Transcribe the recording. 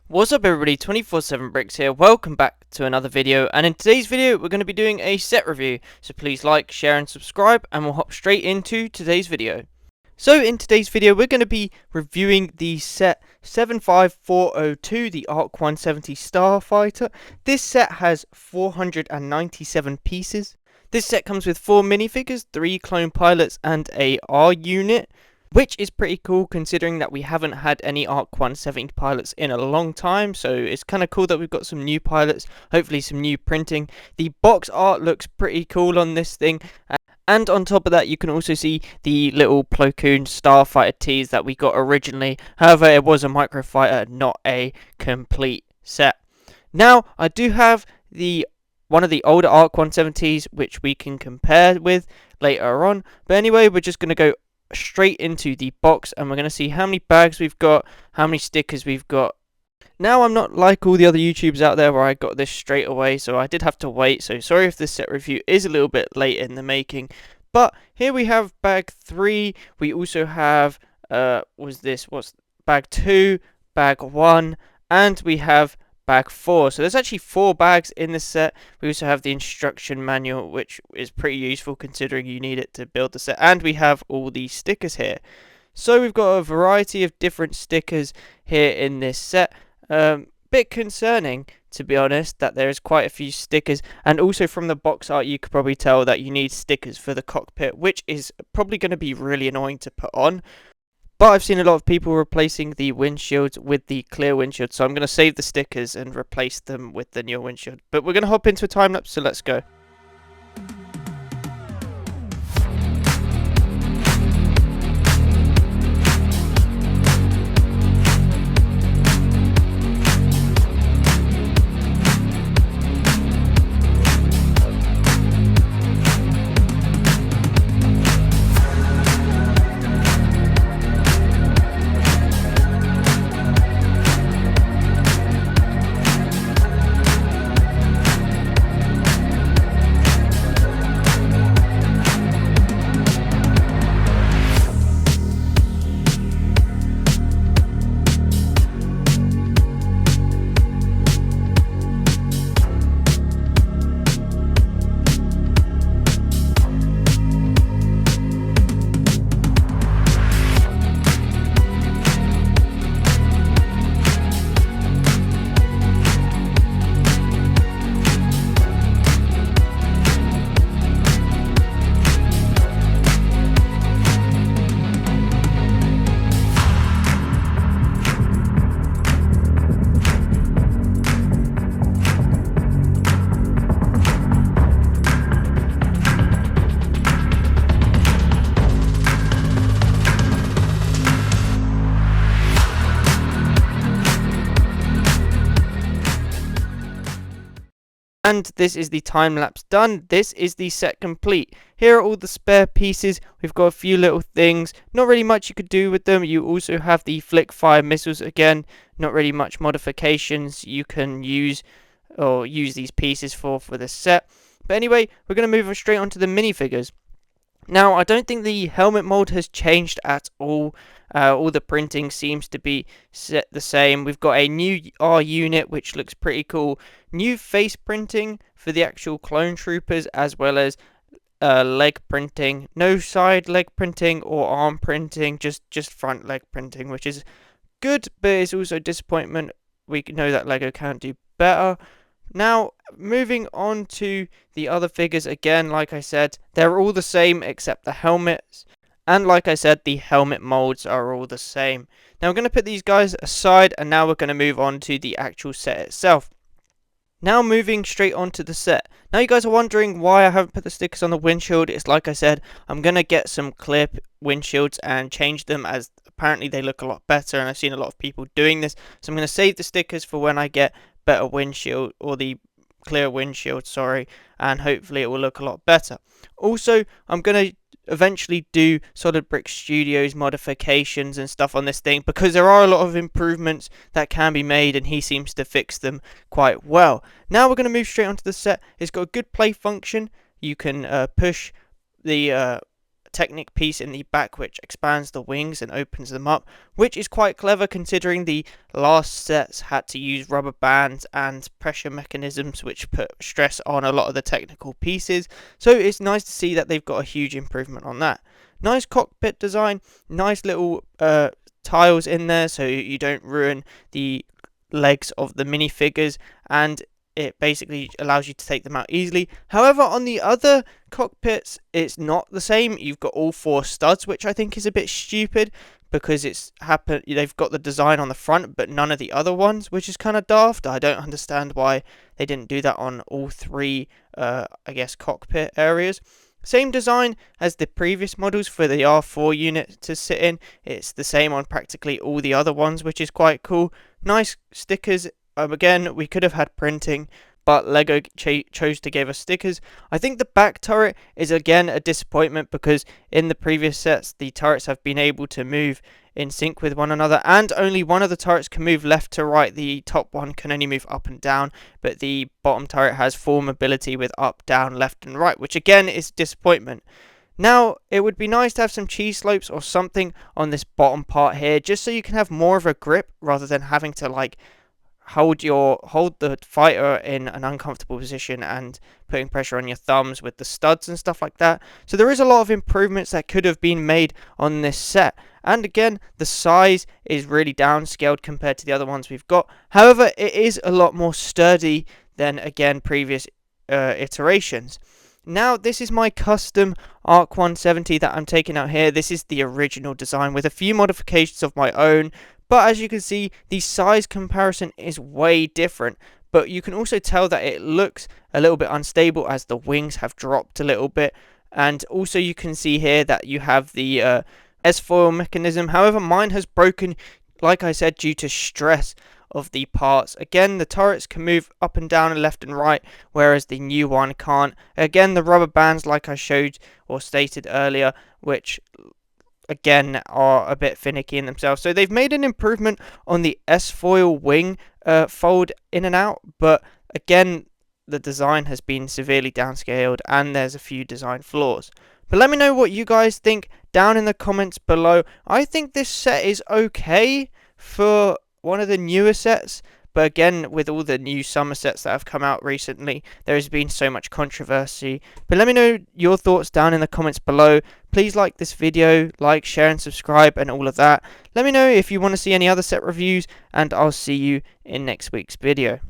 What's up everybody, 24/7 Bricks here, welcome back to another video, and in today's video we're going to be doing a set review, so please like, share and subscribe, and we'll hop straight into today's video. So in today's video we're going to be reviewing the set 75402, the Arc 170 Starfighter. This set has 497 pieces. This set comes with 4 minifigures, 3 clone pilots and a R unit, which is pretty cool considering that we haven't had any Arc 170 pilots in a long time, so it's kind of cool that we've got some new pilots, hopefully some new printing. The box art looks pretty cool on this thing, and on top of that you can also see the little Plo Koon Starfighter tees that we got originally. However, it was a microfighter, not a complete set. Now, I do have one of the older Arc 170s which we can compare with later on, but anyway, we're just going to go straight into the box and we're going to see how many bags we've got, how many stickers we've got. Now, I'm not like all the other YouTubers out there where I got this straight away, so I did have to wait, so sorry if this set review is a little bit late in the making. But here we have bag 3, we also have, what's bag 2, bag 1, and we have bag 4. So there's actually 4 bags in this set. We also have the instruction manual, which is pretty useful considering you need it to build the set, and we have all these stickers here. So we've got a variety of different stickers here in this set. Bit concerning, to be honest, that there is quite a few stickers, and also from the box art you could probably tell that you need stickers for the cockpit, which is probably going to be really annoying to put on. But I've seen a lot of people replacing the windshields with the clear windshield, so I'm going to save the stickers and replace them with the new windshield. But we're going to hop into a time lapse, so let's go. And this is the time lapse done. This is the set complete. Here are all the spare pieces. We've got a few little things. Not really much you could do with them. You also have the flick fire missiles again. Not really much modifications you can use these pieces for the set. But anyway, we're going to move straight on to the minifigures. Now, I don't think the helmet mold has changed at all. All the printing seems to be set the same. We've got a new R unit, which looks pretty cool. New face printing for the actual clone troopers, as well as leg printing. No side leg printing or arm printing, just front leg printing, which is good, but it's also disappointment. We know that LEGO can do better. Now, moving on to the other figures, again, like I said, they're all the same except the helmets. And like I said, the helmet molds are all the same. Now, I'm going to put these guys aside, and now we're going to move on to the actual set itself. Now, moving straight on to the set. Now, you guys are wondering why I haven't put the stickers on the windshield. It's like I said, I'm going to get some clear windshields and change them, as apparently they look a lot better, and I've seen a lot of people doing this. So I'm going to save the stickers for when I get better windshield, or the clear windshield, sorry, and hopefully it will look a lot better. Also, I'm going to eventually do Solid Brick Studios modifications and stuff on this thing, because there are a lot of improvements that can be made, and he seems to fix them quite well. Now we're going to move straight onto the set. It's got a good play function. You can push the Technic piece in the back which expands the wings and opens them up, which is quite clever considering the last sets had to use rubber bands and pressure mechanisms which put stress on a lot of the technical pieces. So it's nice to see that they've got a huge improvement on that. Nice cockpit design, nice little tiles in there so you don't ruin the legs of the minifigures, and it basically allows you to take them out easily. However, on the other cockpits, it's not the same. You've got all 4 studs, which I think is a bit stupid because they've got the design on the front, but none of the other ones, which is kind of daft. I don't understand why they didn't do that on all 3, I guess, cockpit areas. Same design as the previous models for the R4 unit to sit in. It's the same on practically all the other ones, which is quite cool. Nice stickers. Again, we could have had printing, but Lego chose to give us stickers. I think the back turret is again a disappointment because in the previous sets, the turrets have been able to move in sync with one another, and only one of the turrets can move left to right. The top one can only move up and down, but the bottom turret has full mobility with up, down, left, and right, which again is a disappointment. Now, it would be nice to have some cheese slopes or something on this bottom part here, just so you can have more of a grip rather than having to like hold the fighter in an uncomfortable position and putting pressure on your thumbs with the studs and stuff like that. So there is a lot of improvements that could have been made on this set. And again, the size is really downscaled compared to the other ones we've got. However, it is a lot more sturdy than, again, previous iterations. Now, this is my custom Arc 170 that I'm taking out here. This is the original design with a few modifications of my own. But as you can see, the size comparison is way different. But you can also tell that it looks a little bit unstable as the wings have dropped a little bit. And also you can see here that you have the S-foil mechanism. However, mine has broken, like I said, due to stress of the parts. Again, the turrets can move up and down and left and right, whereas the new one can't. Again, the rubber bands, like I showed or stated earlier, which again are a bit finicky in themselves. So they've made an improvement on the S-foil wing fold in and out, but again, the design has been severely downscaled and there's a few design flaws. But let me know what you guys think down in the comments below. I think this set is okay for one of the newer sets, but again, with all the new summer sets that have come out recently, there has been so much controversy. But let me know your thoughts down in the comments below. Please like this video, like, share and subscribe and all of that. Let me know if you want to see any other set reviews, and I'll see you in next week's video.